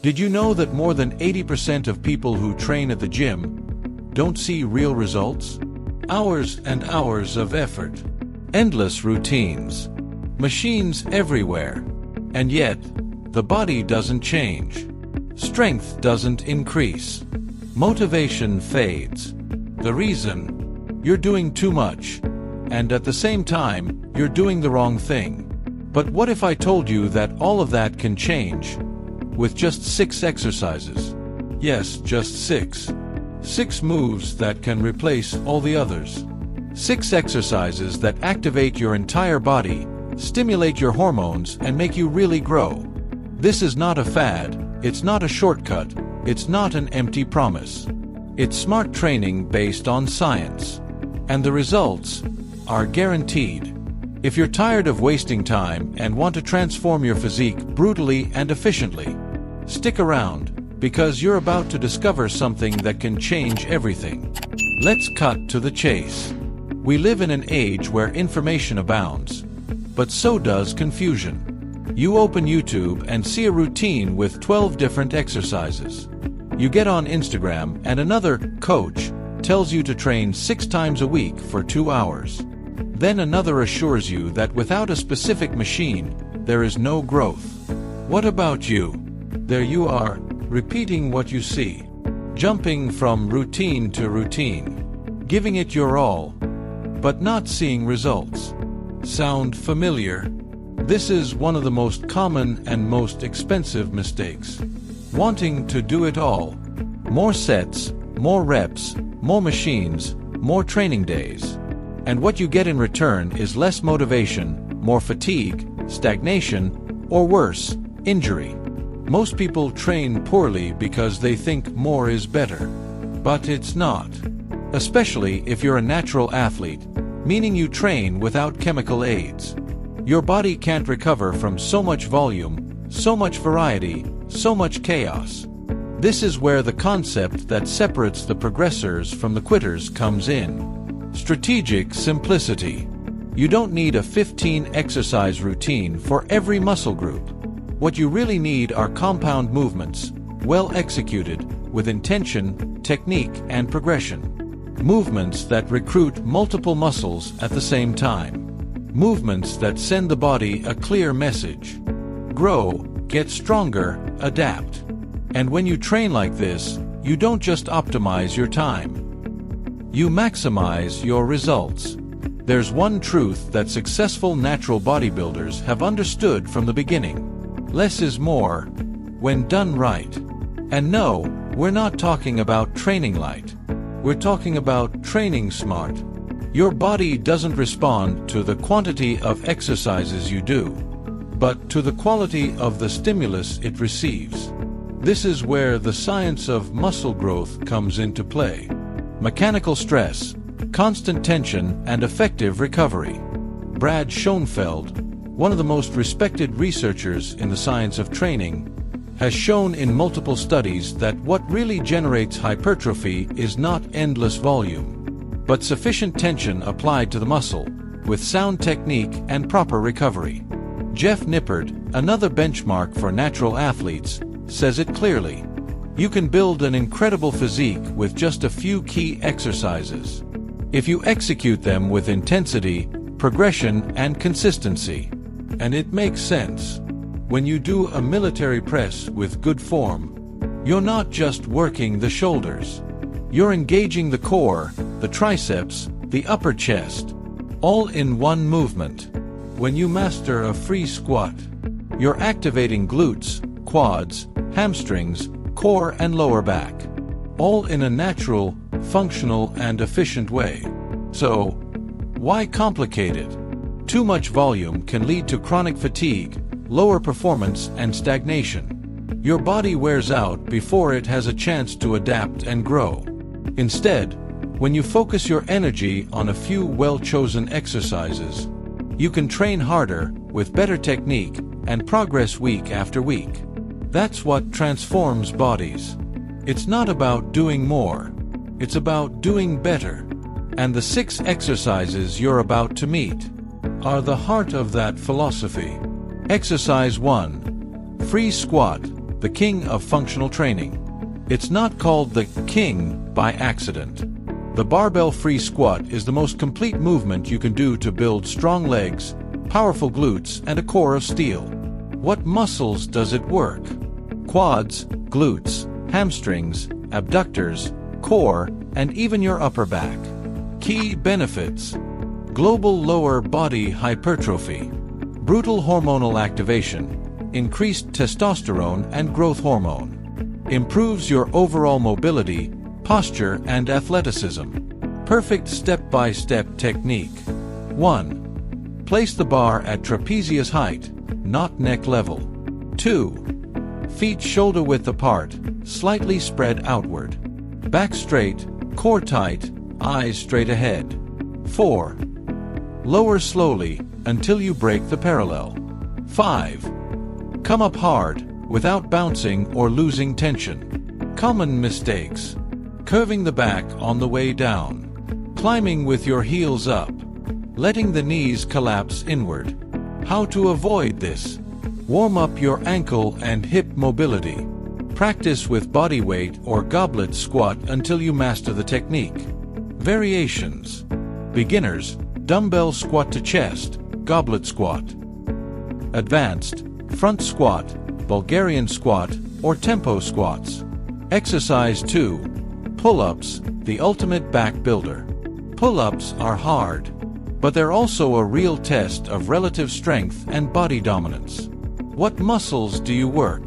Did you know that more than 80% of people who train at the gym don't see real results? Hours and hours of effort, endless routines, machines everywhere, and yet the body doesn't change. Strength doesn't increase. Motivation fades. The reason? You're doing too much, and at the same time, you're doing the wrong thing. But what if I told you that all of that can change with just 6 exercises? Yes, just 6. 6 moves that can replace all the others. 6 exercises that activate your entire body, stimulate your hormones, and make you really grow. This is not a fad, it's not a shortcut, it's not an empty promise. It's smart training based on science. And the results are guaranteed. If you're tired of wasting time and want to transform your physique brutally and efficiently, stick around, because you're about to discover something that can change everything. Let's cut to the chase. We live in an age where information abounds, but so does confusion. You open YouTube and see a routine with 12 different exercises. You get on Instagram and another coach tells you to train 6 times a week for 2 hours. Then another assures you that without a specific machine, there is no growth. What about you? There you are, repeating what you see, jumping from routine to routine, giving it your all, but not seeing results. Sound familiar? This is one of the most common and most expensive mistakes. Wanting to do it all. More sets, more reps, more machines, more training days. And what you get in return is less motivation, more fatigue, stagnation, or worse, injury. Most people train poorly because they think more is better. But it's not. Especially if you're a natural athlete, meaning you train without chemical aids. Your body can't recover from so much volume, so much variety, so much chaos. This is where the concept that separates the progressors from the quitters comes in. Strategic simplicity. You don't need a 15-exercise routine for every muscle group. What you really need are compound movements, well executed, with intention, technique, and progression. Movements that recruit multiple muscles at the same time. Movements that send the body a clear message. Grow, get stronger, adapt. And when you train like this, you don't just optimize your time. You maximize your results. There's one truth that successful natural bodybuilders have understood from the beginning. Less is more, when done right. And no, we're not talking about training light. We're talking about training smart. Your body doesn't respond to the quantity of exercises you do, but to the quality of the stimulus it receives. This is where the science of muscle growth comes into play. Mechanical stress, constant tension, and effective recovery. Brad Schoenfeld, one of the most respected researchers in the science of training, has shown in multiple studies that what really generates hypertrophy is not endless volume, but sufficient tension applied to the muscle, with sound technique and proper recovery. Jeff Nippard, another benchmark for natural athletes, says it clearly. You can build an incredible physique with just a few key exercises, if you execute them with intensity, progression, and consistency. And it makes sense. When you do a military press with good form, you're not just working the shoulders. You're engaging the core, the triceps, the upper chest, all in one movement. When you master a free squat, you're activating glutes, quads, hamstrings, core, and lower back, all in a natural, functional, and efficient way. So, why complicate it? Too much volume can lead to chronic fatigue, lower performance, and stagnation. Your body wears out before it has a chance to adapt and grow. Instead, when you focus your energy on a few well-chosen exercises, you can train harder, with better technique, and progress week after week. That's what transforms bodies. It's not about doing more. It's about doing better. And the 6 exercises you're about to meet are the heart of that philosophy. Exercise 1. Free squat, the king of functional training. It's not called the king by accident. The barbell free squat is the most complete movement you can do to build strong legs, powerful glutes, and a core of steel. What muscles does it work? Quads, glutes, hamstrings, abductors, core, and even your upper back. Key benefits: global lower body hypertrophy, brutal hormonal activation, increased testosterone and growth hormone, improves your overall mobility, posture, and athleticism. Perfect step-by-step technique. 1. Place the bar at trapezius height, not neck level. 2. Feet shoulder width apart, slightly spread outward. Back straight, core tight, eyes straight ahead. 4. Lower slowly until you break the parallel. 5. Come up hard, without bouncing or losing tension. Common mistakes: curving the back on the way down, climbing with your heels up, letting the knees collapse inward. How to avoid this? Warm up your ankle and hip mobility. Practice with body weight or goblet squat until you master the technique. Variations: beginners, dumbbell squat to chest, goblet squat. Advanced, front squat, Bulgarian squat, or tempo squats. Exercise 2. Pull-ups, the ultimate back builder. Pull-ups are hard, but they're also a real test of relative strength and body dominance. What muscles do you work?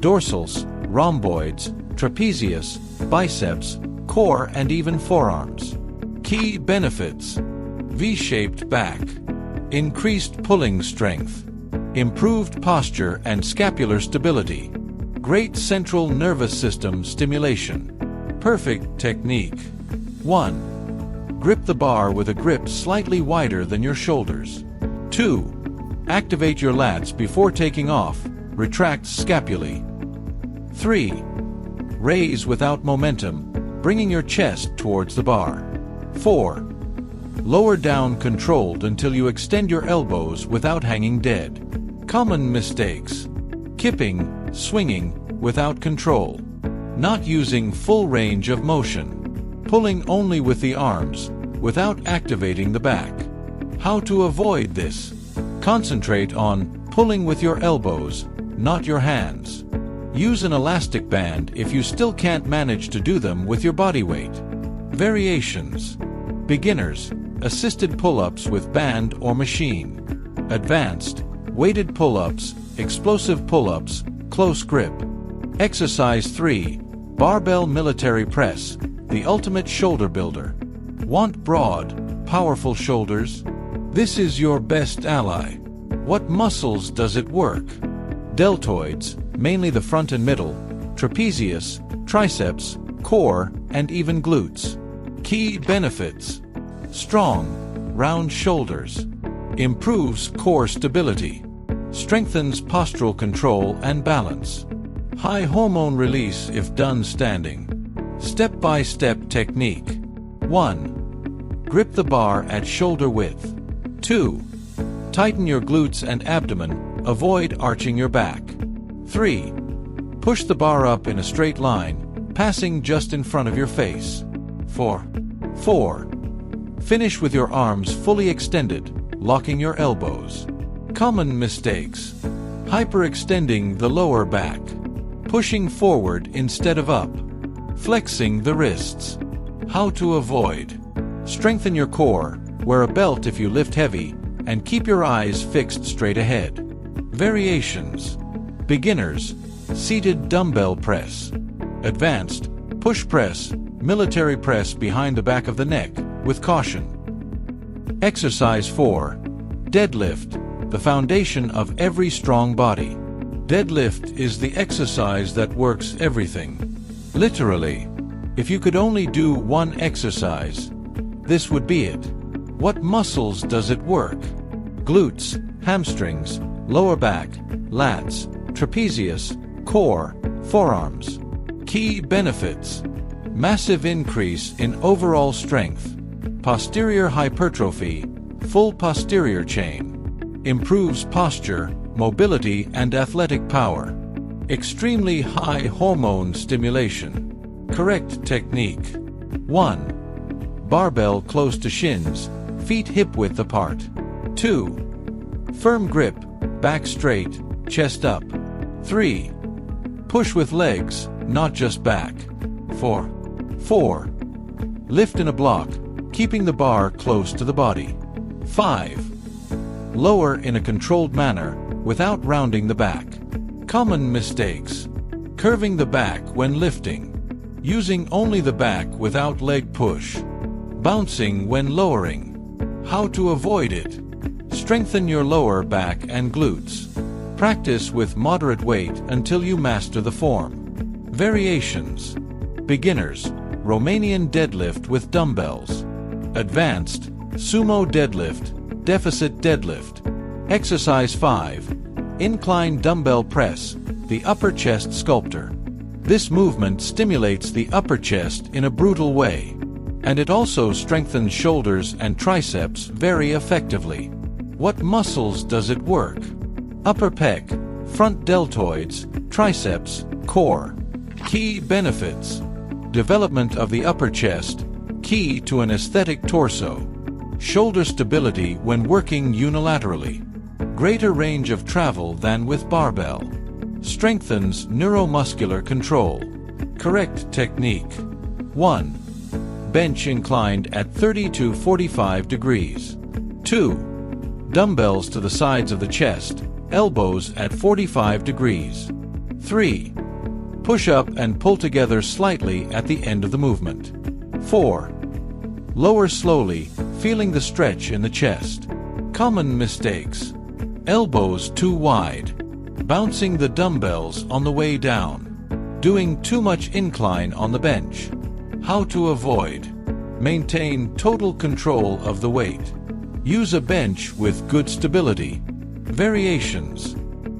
Dorsals, rhomboids, trapezius, biceps, core, and even forearms. Key benefits: V-shaped back, increased pulling strength, improved posture and scapular stability, great central nervous system stimulation. Perfect technique. 1. Grip the bar with a grip slightly wider than your shoulders. 2. Activate your lats before taking off, retract scapulae. 3. Raise without momentum, bringing your chest towards the bar. 4. Lower down controlled until you extend your elbows without hanging dead. Common mistakes: kipping, swinging without control, not using full range of motion, pulling only with the arms without activating the back. How to avoid this? Concentrate on pulling with your elbows, not your hands. Use an elastic band if you still can't manage to do them with your body weight. Variations: beginners, assisted pull-ups with band or machine. Advanced, weighted pull-ups, explosive pull-ups, close grip. Exercise 3. Barbell Military Press, the ultimate shoulder builder. Want broad, powerful shoulders? This is your best ally. What muscles does it work? Deltoids, mainly the front and middle, trapezius, triceps, core, and even glutes. Key benefits: strong, round shoulders, improves core stability, strengthens postural control and balance, high hormone release if done standing. Step-by-step technique. 1. Grip the bar at shoulder width. 2. Tighten your glutes and abdomen, avoid arching your back. 3. Push the bar up in a straight line, passing just in front of your face. 4. Finish with your arms fully extended, locking your elbows. Common mistakes: hyperextending the lower back, pushing forward instead of up, flexing the wrists. How to avoid? Strengthen your core, wear a belt if you lift heavy, and keep your eyes fixed straight ahead. Variations: beginners, seated dumbbell press. Advanced, push press, military press behind the back of the neck, with caution. Exercise 4. Deadlift, the foundation of every strong body. Deadlift is the exercise that works everything. Literally, if you could only do one exercise, this would be it. What muscles does it work? Glutes, hamstrings, lower back, lats, trapezius, core, forearms. Key benefits: massive increase in overall strength, posterior hypertrophy, full posterior chain, improves posture, mobility, and athletic power, Extremely high hormone stimulation. Correct technique. 1. Barbell close to shins, feet hip-width apart. 2. Firm grip, back straight, chest up. 3. Push with legs, not just back. 4. Lift in a block, keeping the bar close to the body. 5. Lower in a controlled manner, without rounding the back. Common mistakes. Curving the back when lifting. Using only the back without leg push. Bouncing when lowering. How to avoid it. Strengthen your lower back and glutes. Practice with moderate weight until you master the form. Variations. Beginners, Romanian deadlift with dumbbells. Advanced, sumo deadlift, deficit deadlift. Exercise 5. Incline Dumbbell Press, the upper chest sculptor. This movement stimulates the upper chest in a brutal way, and it also strengthens shoulders and triceps very effectively. What muscles does it work? Upper pec, front deltoids, triceps, core. Key benefits. Development of the upper chest, key to an aesthetic torso. Shoulder stability when working unilaterally. Greater range of travel than with barbell. Strengthens neuromuscular control. Correct technique. 1. Bench inclined at 30 to 45 degrees. 2. Dumbbells to the sides of the chest, elbows at 45 degrees. 3. Push up and pull together slightly at the end of the movement. 4. Lower slowly, feeling the stretch in the chest. Common mistakes. Elbows too wide. Bouncing the dumbbells on the way down. Doing too much incline on the bench. How to avoid. Maintain total control of the weight. Use a bench with good stability. Variations.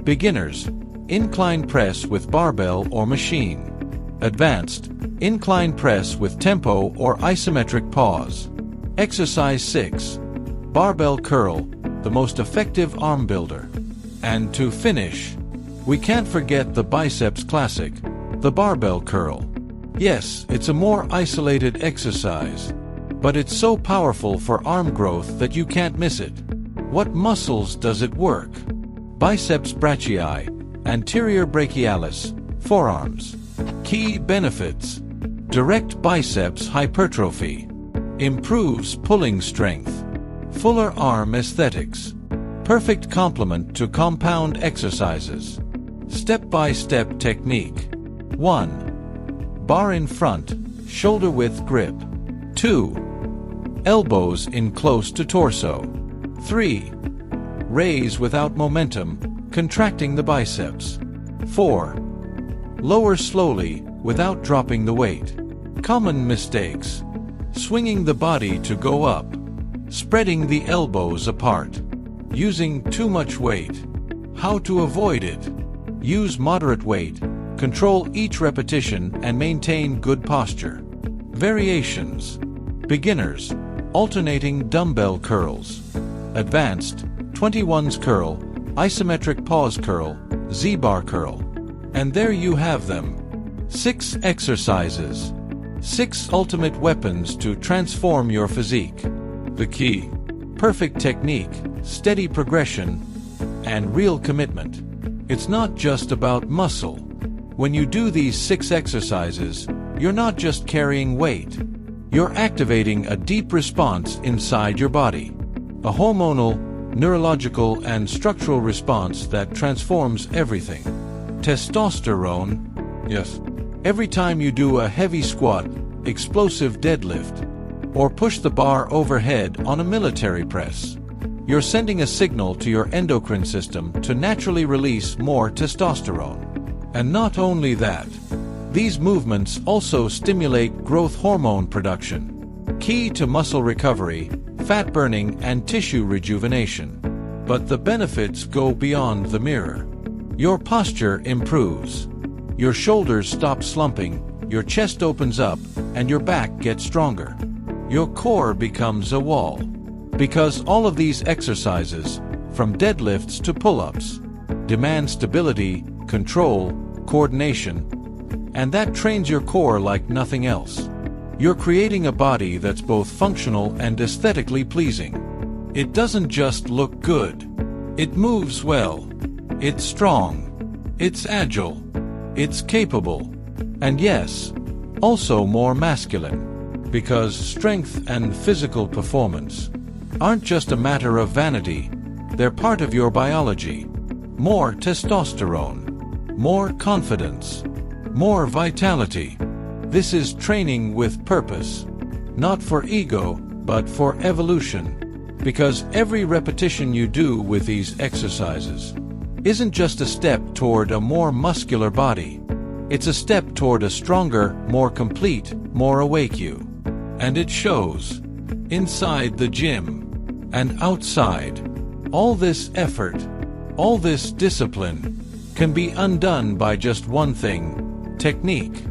Beginners, incline press with barbell or machine. Advanced, incline press with tempo or isometric pause. Exercise 6. Barbell curl, the most effective arm builder. And to finish, we can't forget the biceps classic, the barbell curl. Yes, it's a more isolated exercise, but it's so powerful for arm growth that you can't miss it. What muscles does it work? Biceps brachii, anterior brachialis, forearms. Key benefits. Direct biceps hypertrophy. Improves pulling strength. Fuller arm aesthetics. Perfect complement to compound exercises. Step-by-step technique. 1. Bar in front, shoulder width grip. 2. Elbows in close to torso. 3. Raise without momentum, contracting the biceps. 4. Lower slowly without dropping the weight. Common mistakes. Swinging the body to go up. Spreading the elbows apart. Using too much weight. How to avoid it. Use moderate weight. Control each repetition and maintain good posture. Variations. Beginners, alternating dumbbell curls. Advanced, 21's curl, isometric pause curl, Z-bar curl. And there you have them. 6 exercises. 6 ultimate weapons to transform your physique. The key. Perfect technique, steady progression, and real commitment. It's not just about muscle. When you do these 6 exercises, you're not just carrying weight. You're activating a deep response inside your body. A hormonal, neurological, and structural response that transforms everything. Testosterone. Yes. Every time you do a heavy squat, explosive deadlift, or push the bar overhead on a military press, you're sending a signal to your endocrine system to naturally release more testosterone. And not only that, these movements also stimulate growth hormone production, key to muscle recovery, fat burning, and tissue rejuvenation. But the benefits go beyond the mirror. Your posture improves. Your shoulders stop slumping, your chest opens up, and your back gets stronger. Your core becomes a wall. Because all of these exercises, from deadlifts to pull-ups, demand stability, control, coordination, and that trains your core like nothing else. You're creating a body that's both functional and aesthetically pleasing. It doesn't just look good. It moves well. It's strong. It's agile. It's capable. And yes, also more masculine. Because strength and physical performance aren't just a matter of vanity, they're part of your biology. More testosterone, more confidence, more vitality. This is training with purpose, not for ego, but for evolution. Because every repetition you do with these exercises isn't just a step toward a more muscular body. It's a step toward a stronger, more complete, more awake you. And it shows. Inside the gym and outside. All this effort, all this discipline can be undone by just one thing: technique.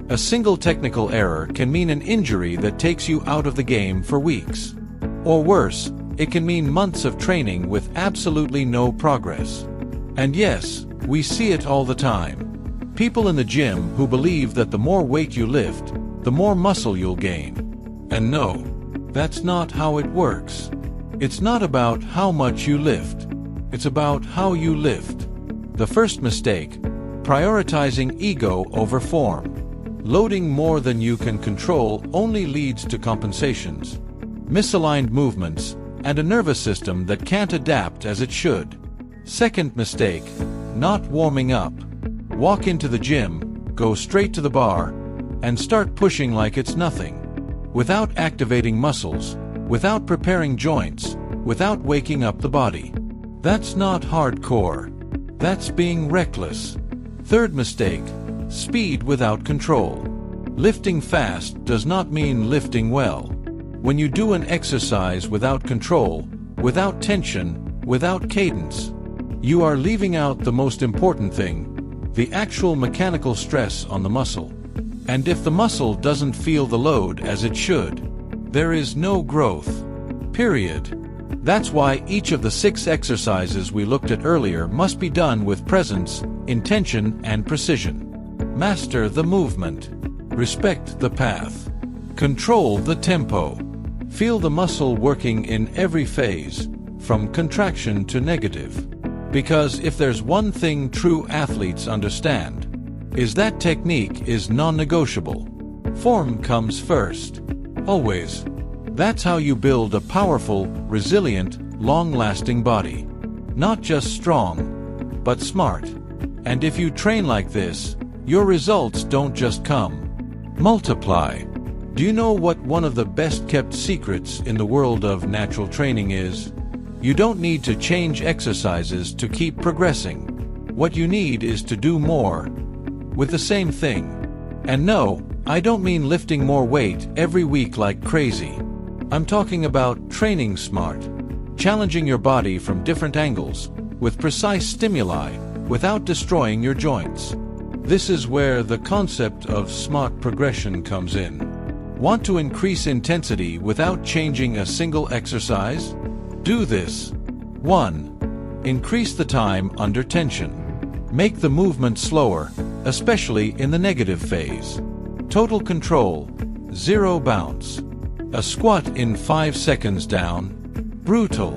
A single technical error can mean an injury that takes you out of the game for weeks. Or worse, it can mean months of training with absolutely no progress. And yes, we see it all the time. People in the gym who believe that the more weight you lift, the more muscle you'll gain. And no, that's not how it works. It's not about how much you lift. It's about how you lift. The first mistake: prioritizing ego over form. Loading more than you can control only leads to compensations, misaligned movements, and a nervous system that can't adapt as it should. Second mistake: not warming up. Walk into the gym, go straight to the bar, and start pushing like it's nothing. Without activating muscles, without preparing joints, without waking up the body. That's not hardcore. That's being reckless. Third mistake: speed without control. Lifting fast does not mean lifting well. When you do an exercise without control, without tension, without cadence, you are leaving out the most important thing: the actual mechanical stress on the muscle. And if the muscle doesn't feel the load as it should, there is no growth. Period. That's why each of the 6 exercises we looked at earlier must be done with presence, intention, and precision. Master the movement. Respect the path. Control the tempo. Feel the muscle working in every phase, from contraction to negative. Because if there's one thing true athletes understand, is that technique is non-negotiable. Form comes first. Always. That's how you build a powerful, resilient, long-lasting body. Not just strong, but smart. And if you train like this, your results don't just come. Multiply. Do you know what one of the best-kept secrets in the world of natural training is? You don't need to change exercises to keep progressing. What you need is to do more with the same thing. And no, I don't mean lifting more weight every week like crazy. I'm talking about training smart, challenging your body from different angles, with precise stimuli, without destroying your joints. This is where the concept of smart progression comes in. Want to increase intensity without changing a single exercise? Do this. 1. Increase the time under tension. Make the movement slower, especially in the negative phase. Total control, 0 bounce. A squat in 5 seconds down, brutal.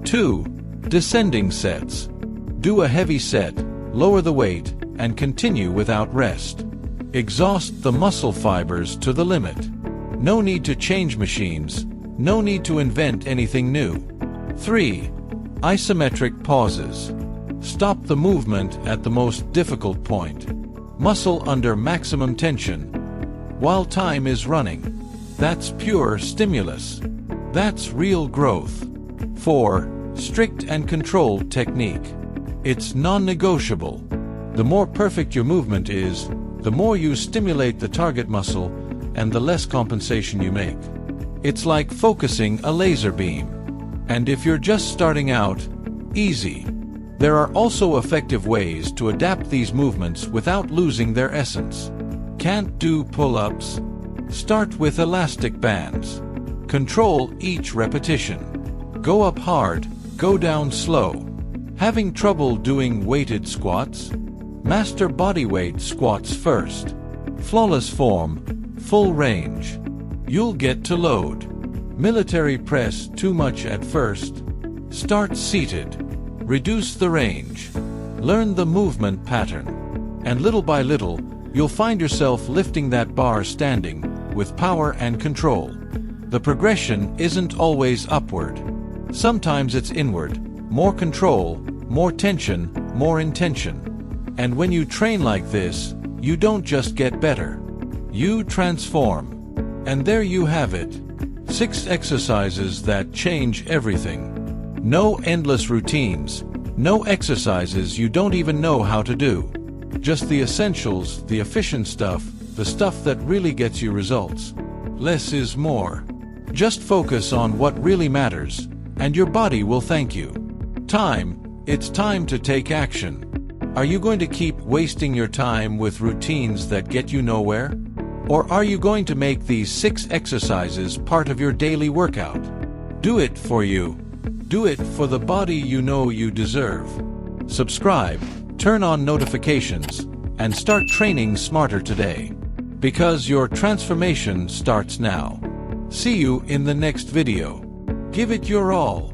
2. Descending sets. Do a heavy set, lower the weight, and continue without rest. Exhaust the muscle fibers to the limit. No need to change machines, no need to invent anything new. 3. Isometric pauses. Stop the movement at the most difficult point. Muscle under maximum tension while time is running. That's pure stimulus. That's real growth. 4. Strict and controlled technique. It's non-negotiable. The more perfect your movement is, the more you stimulate the target muscle and the less compensation you make. It's like focusing a laser beam. And if you're just starting out, easy. There are also effective ways to adapt these movements without losing their essence. Can't do pull-ups? Start with elastic bands. Control each repetition. Go up hard, go down slow. Having trouble doing weighted squats? Master bodyweight squats first. Flawless form, full range. You'll get to load. Military press too much at first. Start seated. Reduce the range. Learn the movement pattern. And little by little, you'll find yourself lifting that bar standing, with power and control. The progression isn't always upward. Sometimes it's inward. More control, more tension, more intention. And when you train like this, you don't just get better. You transform. And there you have it. 6 exercises that change everything. No endless routines. No exercises you don't even know how to do. Just the essentials, the efficient stuff, the stuff that really gets you results. Less is more. Just focus on what really matters, and your body will thank you. It's time to take action. Are you going to keep wasting your time with routines that get you nowhere? Or are you going to make these 6 exercises part of your daily workout? Do it for you. Do it for the body you know you deserve. Subscribe, turn on notifications, and start training smarter today. Because your transformation starts now. See you in the next video. Give it your all.